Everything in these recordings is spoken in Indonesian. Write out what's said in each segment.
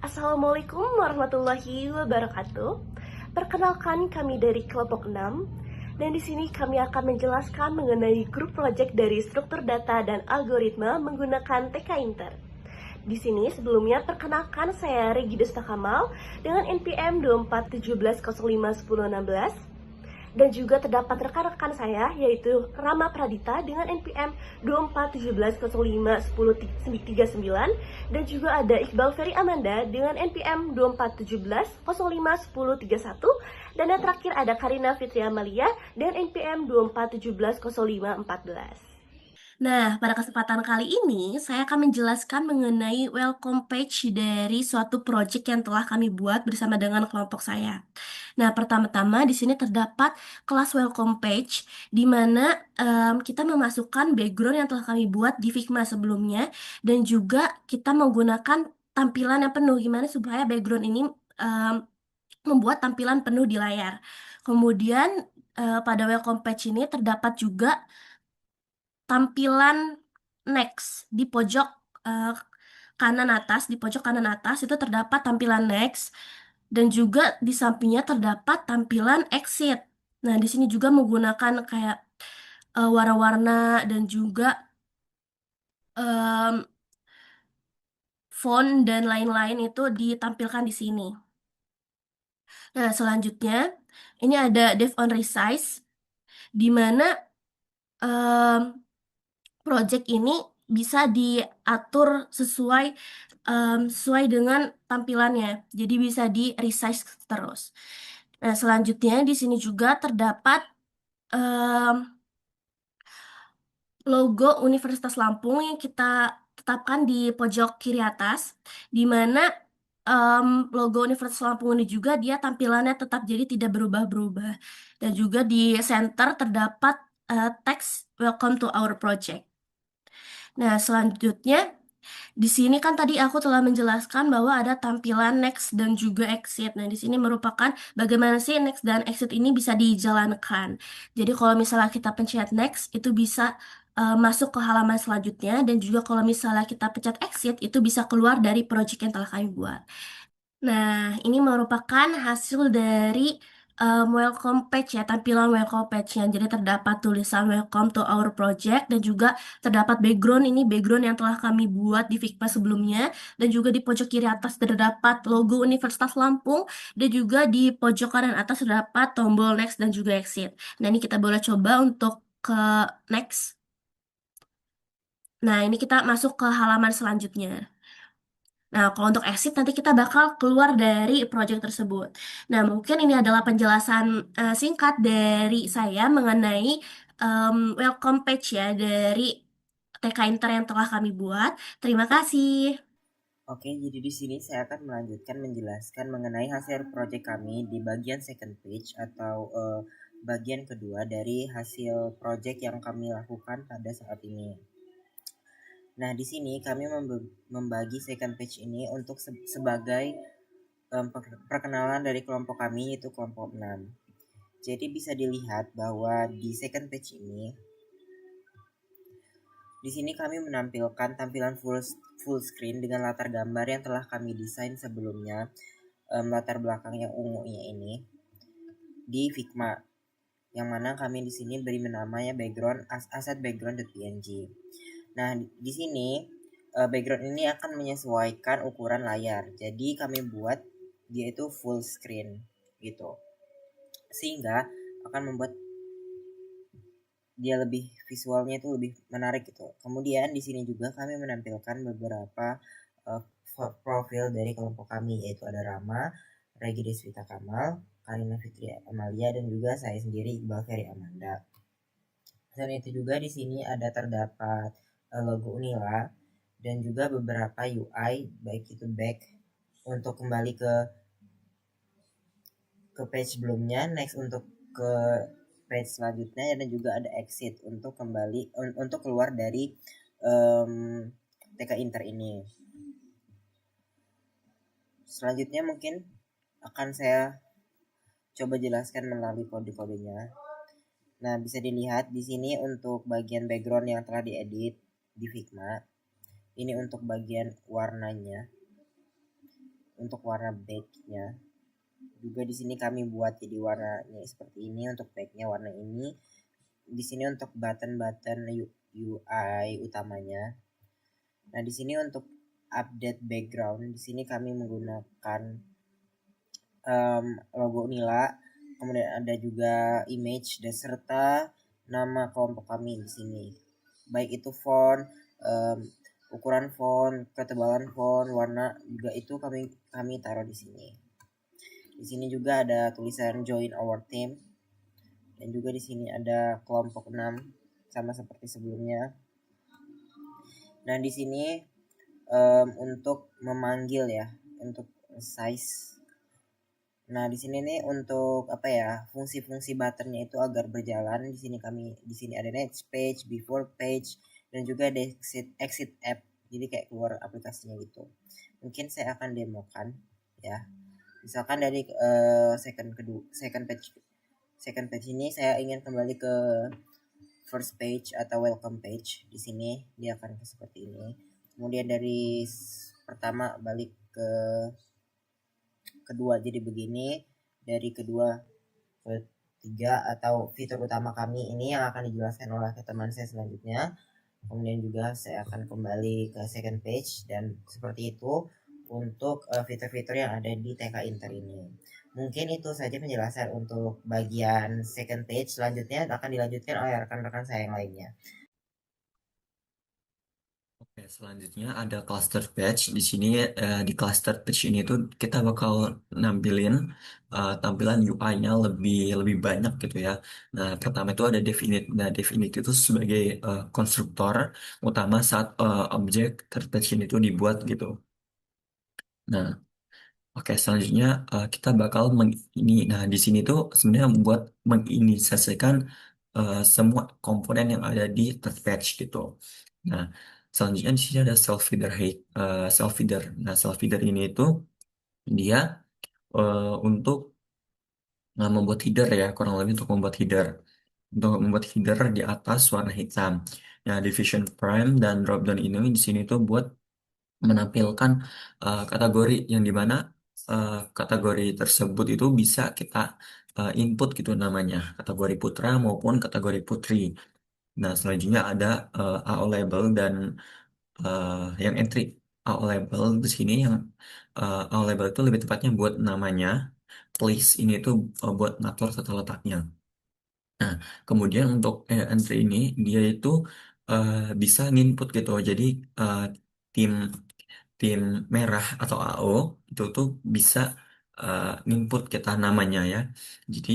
Assalamualaikum warahmatullahi wabarakatuh. Perkenalkan kami dari kelompok 6 dan di sini kami akan menjelaskan mengenai grup proyek dari struktur data dan algoritma menggunakan TK Inter. Di sini sebelumnya perkenalkan saya Regidus Takamal dengan NPM 2417051016 dan juga terdapat rekan-rekan saya yaitu Rama Pradita dengan NPM 2417051039 dan juga ada Iqbal Ferry Amanda dengan NPM 2417051031 dan yang terakhir ada Karina Fitri Amalia dengan NPM 24170514. Nah, pada kesempatan kali ini saya akan menjelaskan mengenai welcome page dari suatu project yang telah kami buat bersama dengan kelompok saya. Nah, pertama-tama di sini terdapat kelas welcome page di mana kita memasukkan background yang telah kami buat di Figma sebelumnya dan juga kita menggunakan tampilan yang penuh gimana supaya background ini membuat tampilan penuh di layar. Kemudian pada welcome page ini terdapat juga tampilan next di pojok eh, kanan atas, di pojok kanan atas itu terdapat tampilan next dan juga di sampingnya terdapat tampilan exit. Nah, di sini juga menggunakan kayak warna-warna dan juga em, font dan lain-lain itu ditampilkan di sini. Nah, selanjutnya ini ada dev on resize di mana em, project ini bisa diatur sesuai dengan tampilannya. Jadi bisa di resize terus. Nah, selanjutnya di sini juga terdapat em, logo Universitas Lampung yang kita tetapkan di pojok kiri atas, di mana logo Universitas Lampung ini juga dia tampilannya tetap jadi tidak berubah-berubah. Dan juga di center terdapat teks Welcome to our project. Nah, selanjutnya di sini kan tadi aku telah menjelaskan bahwa ada tampilan next dan juga exit. Nah, di sini merupakan bagaimana sih next dan exit ini bisa dijalankan. Jadi kalau misalnya kita pencet next itu bisa masuk ke halaman selanjutnya dan juga kalau misalnya kita pencet exit itu bisa keluar dari project yang telah kami buat. Nah, ini merupakan hasil dari welcome page ya, tampilan welcome page-nya. Jadi terdapat tulisan welcome to our project dan juga terdapat background, ini background yang telah kami buat di Figma sebelumnya. Dan juga di pojok kiri atas terdapat logo Universitas Lampung dan juga di pojok kanan atas terdapat tombol next dan juga exit. Nah, ini kita boleh coba untuk ke next. Nah, ini kita masuk ke halaman selanjutnya. Nah, kalau untuk exit nanti kita bakal keluar dari project tersebut. Nah, mungkin ini adalah penjelasan singkat dari saya mengenai welcome page ya dari TK Inter yang telah kami buat. Terima kasih. Oke, jadi di sini saya akan melanjutkan menjelaskan mengenai hasil proyek kami di bagian second page atau bagian kedua dari hasil proyek yang kami lakukan pada saat ini. Nah, di sini kami membagi second page ini untuk sebagai perkenalan dari kelompok kami yaitu kelompok 6. Jadi bisa dilihat bahwa di second page ini di sini kami menampilkan tampilan full screen dengan latar gambar yang telah kami desain sebelumnya, latar belakang yang ungunya ini di Figma, yang mana kami di sini beri namanya background asset background.png. Nah, di sini background ini akan menyesuaikan ukuran layar. Jadi kami buat dia itu full screen gitu. Sehingga akan membuat dia lebih visualnya itu lebih menarik gitu. Kemudian di sini juga kami menampilkan beberapa profil dari kelompok kami yaitu ada Rama, Regi Deswita Kamal, Karina Fitri Amalia dan juga saya sendiri Iqbal Ferry Amanda. Selain itu juga di sini ada terdapat logo Unila dan juga beberapa UI baik itu back untuk kembali ke page sebelumnya, next untuk ke page selanjutnya dan juga ada exit untuk kembali untuk keluar dari TK Inter ini. Selanjutnya mungkin akan saya coba jelaskan melalui kode-kodenya. Nah, bisa dilihat di sini untuk bagian background yang telah diedit di Figma. Ini untuk bagian warnanya. untuk warna backnya. Juga di sini kami buat jadi warnanya seperti ini untuk backnya warna ini. Di sini untuk button-button UI utamanya. Nah, di sini untuk update background, di sini kami menggunakan logo Nila, kemudian ada juga image dan serta nama kelompok kami di sini. Baik itu font, um, ukuran font, ketebalan font, warna juga itu kami taruh di sini. Di sini juga ada tulisan join our team dan juga di sini ada kelompok 6 sama seperti sebelumnya. Nah, di sini untuk memanggil ya, untuk size. Nah, di sini nih untuk apa ya, fungsi-fungsi buttonnya itu agar berjalan. Di sini ada next page, before page, dan juga ada exit app. Jadi kayak keluar aplikasinya gitu. Mungkin saya akan demokan ya. Misalkan dari second page ini saya ingin kembali ke first page atau welcome page. Di sini dia akan seperti ini. Kemudian dari pertama balik ke kedua jadi begini, dari kedua ke tiga atau fitur utama kami ini yang akan dijelaskan oleh teman saya selanjutnya. Kemudian juga saya akan kembali ke second page dan seperti itu untuk fitur-fitur yang ada di TK Inter ini. Mungkin itu saja penjelasan untuk bagian second page. Selanjutnya akan dilanjutkan oleh rekan-rekan saya yang lainnya. Oke, selanjutnya ada cluster page. Di sini di cluster page ini tuh kita bakal nampilin tampilan UI-nya lebih lebih banyak gitu ya. Nah, pertama itu ada definite. Nah, definite itu sebagai konstruktor utama saat objek third page ini tuh dibuat gitu. Nah, oke, selanjutnya kita bakal ini. Nah, di sini tuh sebenarnya buat menginisiasikan semua komponen yang ada di third page gitu. Nah, selanjutnya di sini ada self feeder. Nah, self feeder ini itu dia untuk membuat header ya, kurang lebih untuk membuat header. Untuk membuat header di atas warna hitam. Nah, division prime dan drop down ini di sini tuh buat menampilkan kategori yang dimana kategori tersebut itu bisa kita input gitu namanya, kategori putra maupun kategori putri. Nah, selanjutnya ada AO label dan yang entry. AO label di sini yang AO label itu lebih tepatnya buat namanya, place ini tuh buat ngatur tata letaknya. Nah, kemudian untuk entry ini dia itu eh, bisa nginput gitu. Jadi eh, tim tim merah atau AO itu tuh bisa input kita namanya ya. Jadi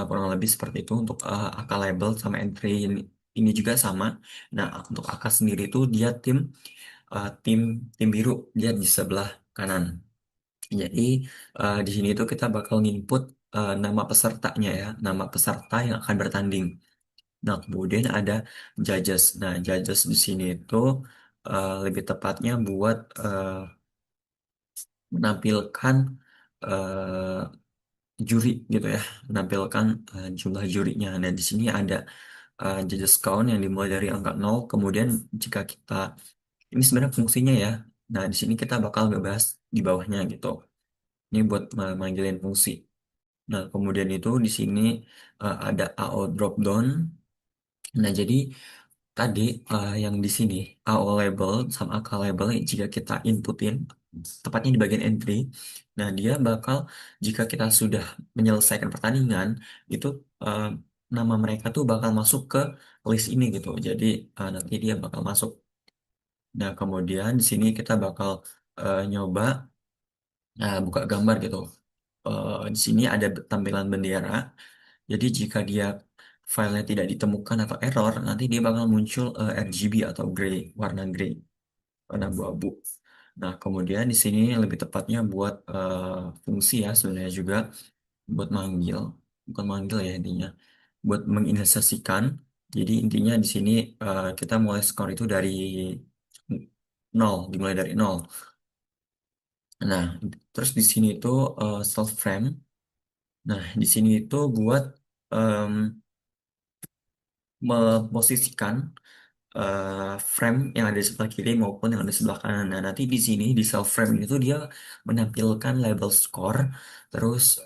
kurang lebih seperti itu untuk AK label sama entry ini juga sama. Nah, untuk AK sendiri itu dia eh, tim tim biru, dia di sebelah kanan. Jadi di sini itu kita bakal input nama pesertanya ya, nama peserta yang akan bertanding. Nah, kemudian ada judges. Nah, judges di sini itu lebih tepatnya buat menampilkan eh, juri gitu ya, menampilkan jumlah jurinya. Nah, di sini ada judges count yang dimulai dari angka 0. Kemudian jika kita ini sebenarnya fungsinya ya. Nah, di sini kita bakal ngebahas di bawahnya gitu. Ini buat manggilin fungsi. Nah, kemudian itu di sini ada AO drop down. Nah, jadi tadi yang di sini AO label sama AK label jika kita inputin tepatnya di bagian entry, nah dia bakal jika kita sudah menyelesaikan pertandingan itu eh, nama mereka tuh bakal masuk ke list ini gitu. Jadi nanti dia bakal masuk. Nah, kemudian di sini kita bakal nyoba buka gambar gitu. Di sini ada tampilan bendera. Jadi jika dia filenya tidak ditemukan atau error, nanti dia bakal muncul RGB atau gray, warna gray, warna abu-abu. Nah, kemudian di sini lebih tepatnya buat fungsi ya sebenarnya juga buat manggil, bukan manggil ya intinya, buat menginisiasikan. Jadi intinya di sini kita mulai skor itu dari nol, dimulai dari nol. Nah, terus di sini itu self frame. Nah, di sini itu buat em, memposisikan frame yang ada di sebelah kiri maupun yang ada di sebelah kanan. Nah, nanti di sini di cell frame itu dia menampilkan label score, terus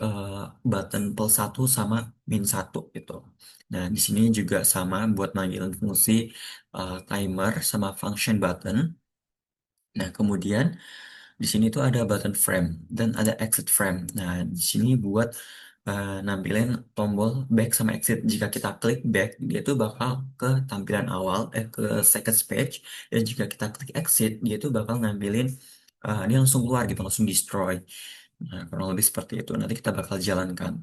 button +1 sama -1 gitu. Nah, di sini juga sama buat manggilin fungsi timer sama function button. Nah, kemudian di sini tuh ada button frame dan ada exit frame. Nah, di sini buat nampilin tombol back sama exit. Jika kita klik back, dia tuh bakal ke tampilan awal, ke second page. Dan jika kita klik exit, dia tuh bakal nampilin, dia langsung keluar gitu, langsung destroy. Nah, kurang lebih seperti itu. Nanti kita bakal jalankan.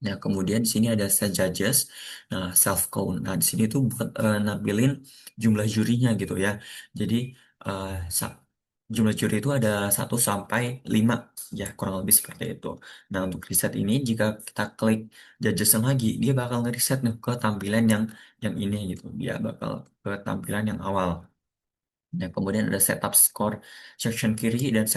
Nah, kemudian di sini ada set judges, nah self count. Nah, di sini tuh buat nampilin jumlah jurinya gitu ya. Jadi eh, sa- jumlah juri itu ada 1 sampai 5, ya kurang lebih seperti itu. Nah, untuk reset ini jika kita klik judges lagi, dia bakal ngereset nih ke tampilan yang ini gitu. Dia bakal ke tampilan yang awal. Nah, kemudian ada setup score section kiri dan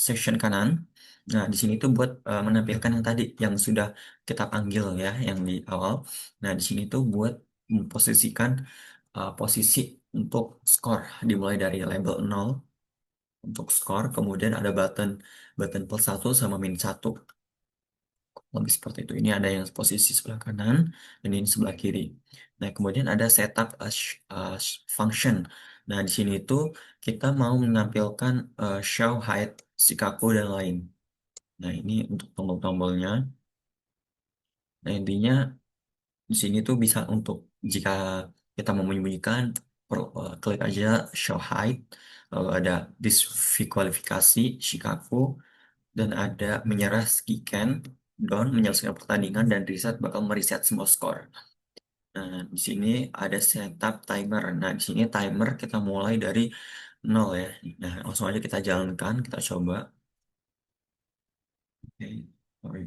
section kanan. Nah, di sini tuh buat menampilkan yang tadi yang sudah kita panggil ya, yang di awal. Nah, di sini tuh buat memposisikan posisi untuk score dimulai dari label 0 untuk score, kemudian ada button button +1 sama -1. Lebih seperti itu. Ini ada yang posisi sebelah kanan dan ini sebelah kiri. Nah, kemudian ada setup function. Nah, di sini itu kita mau menampilkan show, hide, Shikaku, dan lain. Nah, ini untuk tombol-tombolnya. Nah, intinya di sini tuh bisa untuk jika kita mau menyembunyikan, klik aja show hide, lalu ada disqualifikasi Shikaku, dan ada menyerah scan, down menyelesaikan pertandingan, dan reset bakal mereset semua skor. Nah, di sini ada setup timer. Nah, di sini timer kita mulai dari 0 ya. Nah, langsung aja kita jalankan, kita coba. Oke, sorry.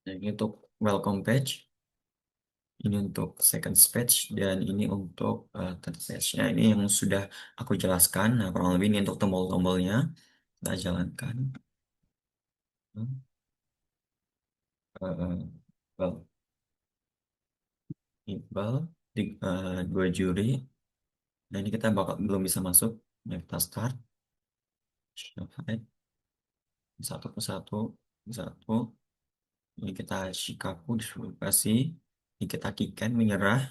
Nah, ini untuk welcome page, ini untuk second page, dan ini untuk third page. Nah, ini yang sudah aku jelaskan. Nah, kurang lebih ini untuk tombol-tombolnya. Kita jalankan. Uh, well, Iqbal, 2 juri. Nah, ini kita bakal belum bisa masuk. Nah, kita start. Showhide. Satu persatu. Satu. Ini kita Shikaku diskualifikasi. Ini kita kicken menyerah.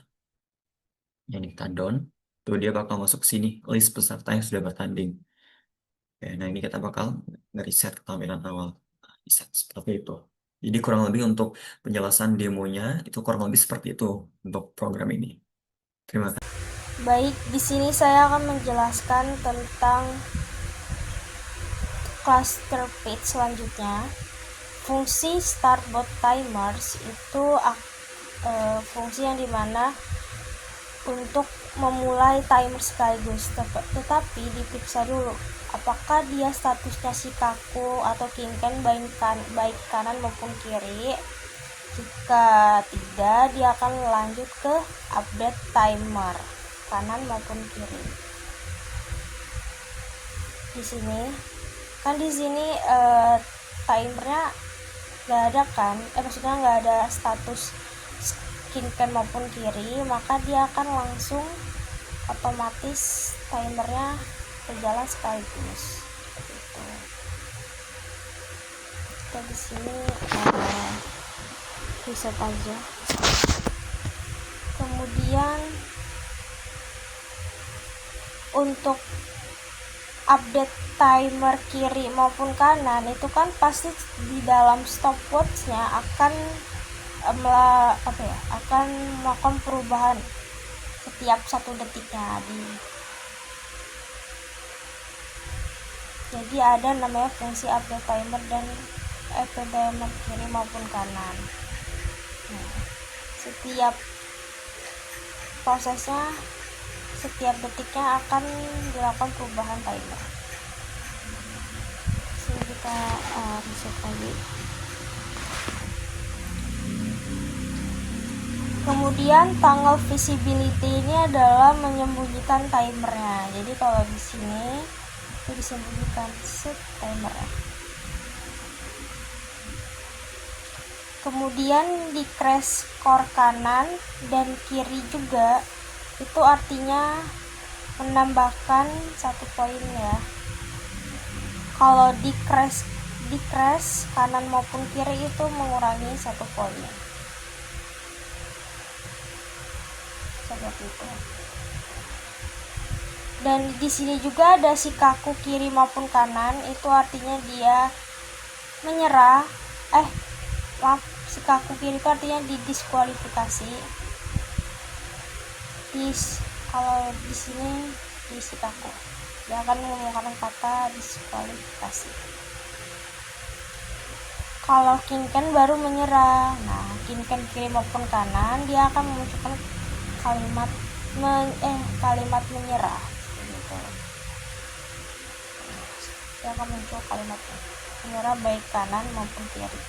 Ini kita down. Tuh dia bakal masuk ke sini. List peserta yang sudah bertanding. Oke, nah ini kita bakal nge-reset tampilan awal. Reset seperti itu. Jadi kurang lebih untuk penjelasan demonya itu kurang lebih seperti itu untuk program ini. Terima kasih. Baik, di sini saya akan menjelaskan tentang cluster page selanjutnya. Fungsi startbot timers itu fungsi yang dimana untuk memulai timer sekaligus, tetapi diperiksa dulu apakah dia statusnya Shikaku atau Kinken baik kanan maupun kiri. Jika tidak, dia akan lanjut ke update timer kanan maupun kiri. Di sini timernya nggak ada kan, maksudnya nggak ada status Kinken maupun kiri, maka dia akan langsung otomatis timernya berjalan sekaligus. Gitu. Kita di sini reset aja. Kemudian untuk update timer kiri maupun kanan itu kan pasti di dalam stopwatchnya akan akan melakukan perubahan setiap 1 detiknya. Jadi ada namanya fungsi update timer dan update timer kiri maupun kanan. Nah, setiap prosesnya, setiap detiknya akan dilakukan perubahan timer. Sini kita reset lagi. Kemudian tanggal visibility ini adalah menyembunyikan timernya. Jadi kalau di sini itu disembunyikan timernya. Kemudian di crash core kanan dan kiri juga, itu artinya menambahkan 1 poin ya. Kalau di crash kanan maupun kiri itu mengurangi 1 poin. Seperti itu. Dan di sini juga ada si kaku kiri maupun kanan, itu artinya dia menyerah. Si kaku kiri itu artinya didiskualifikasi. Kalau di sini di si kaku, dia akan menggunakan kata diskualifikasi. Kalau kinken baru menyerah. Nah, kinken kiri maupun kanan dia akan memunculkan kalimat menyerah gitu. Dia akan muncul kalimat menyerah baik kanan maupun kiri.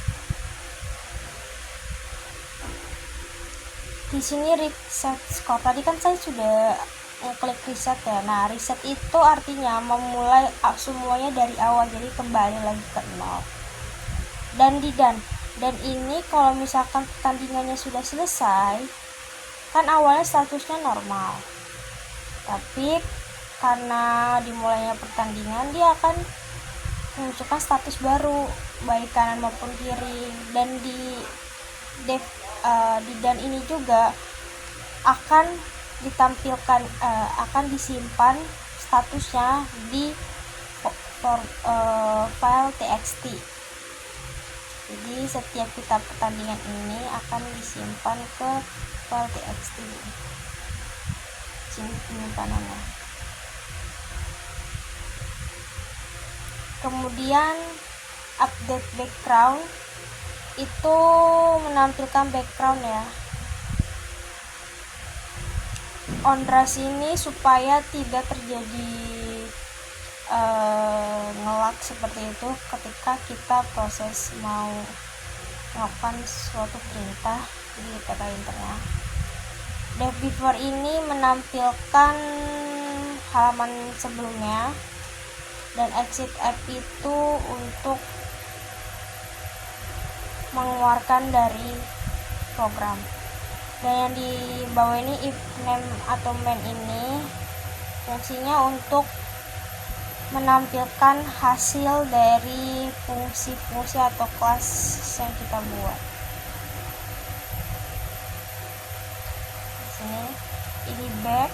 Di sini reset score, tadi kan saya sudah klik reset ya. Nah, reset itu artinya memulai semuanya dari awal, jadi kembali lagi ke 0. Dan ini kalau misalkan pertandingannya sudah selesai, kan awalnya statusnya normal, tapi karena dimulainya pertandingan dia akan menunjukkan status baru baik kanan maupun kiri. Dan di dan ini juga akan ditampilkan akan disimpan statusnya di file txt. Jadi setiap kita pertandingan ini akan disimpan ke file txt. Sini penyimpanannya. Kemudian update background itu menampilkan background ya. Onrush ini supaya tidak terjadi nge-lag seperti itu ketika kita proses mau melakukan suatu perintah di data printernya. Dev before ini menampilkan halaman sebelumnya, dan exit app itu untuk mengeluarkan dari program. Dan yang di bawah ini if name atau main ini fungsinya untuk menampilkan hasil dari fungsi-fungsi atau kelas yang kita buat. Di sini ini back,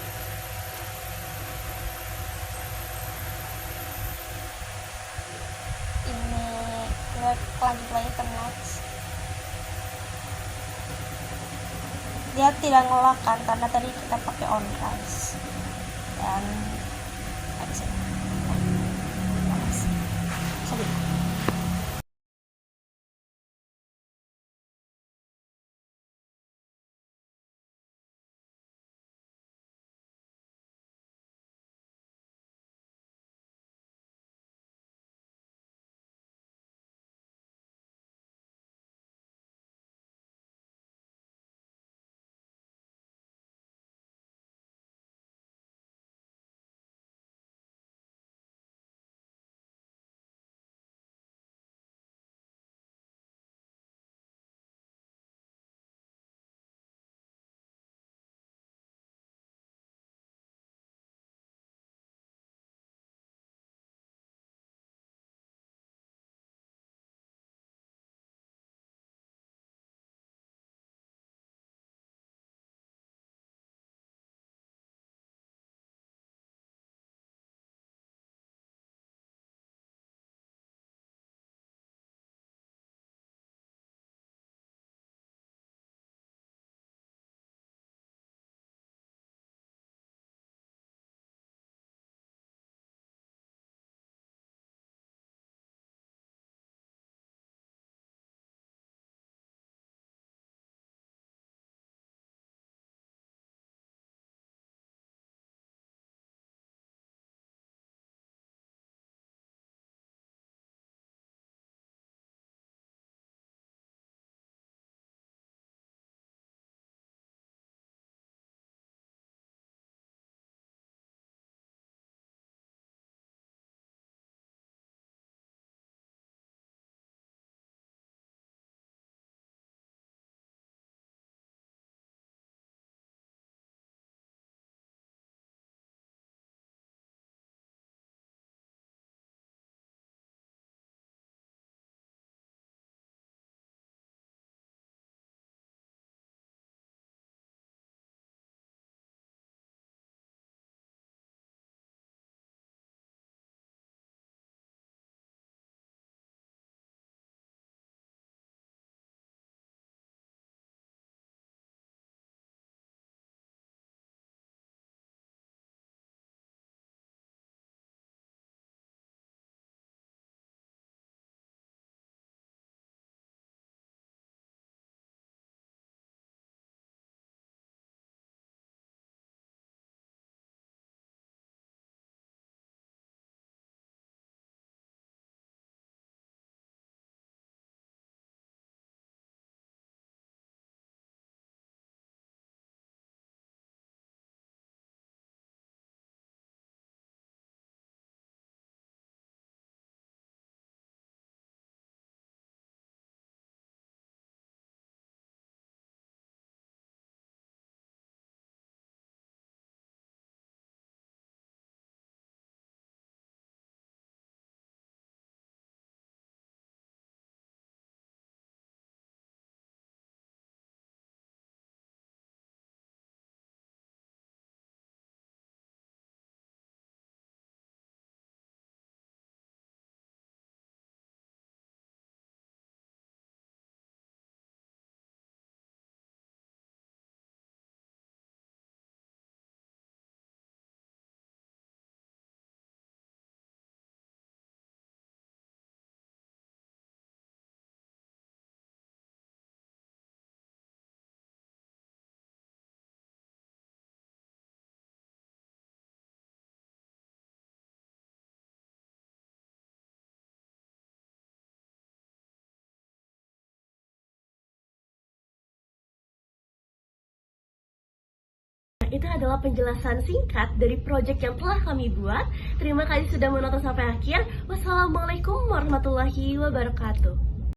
ini lanjut lagi ke next. Dia tidak ngelakkan karena tadi kita pakai onrush dan exit. Sorry. itu adalah penjelasan singkat dari proyek yang telah kami buat. Terima kasih sudah menonton sampai akhir. Wassalamualaikum warahmatullahi wabarakatuh.